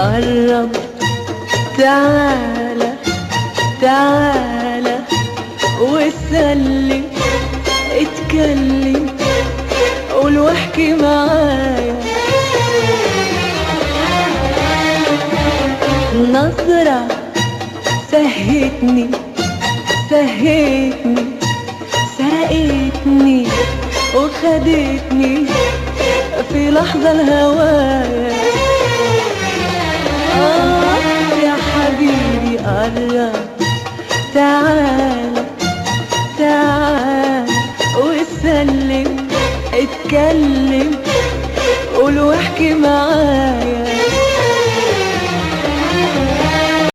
قرب، تعالى تعالى وسلم، اتكلم، قول واحكي معايا. نظرة سهتني سهتني، سرقتني وخدتني في لحظة الهوايا. يا حبيبي قرب، تعالى تعالى وسلم، اتكلم، قول واحكي معايا.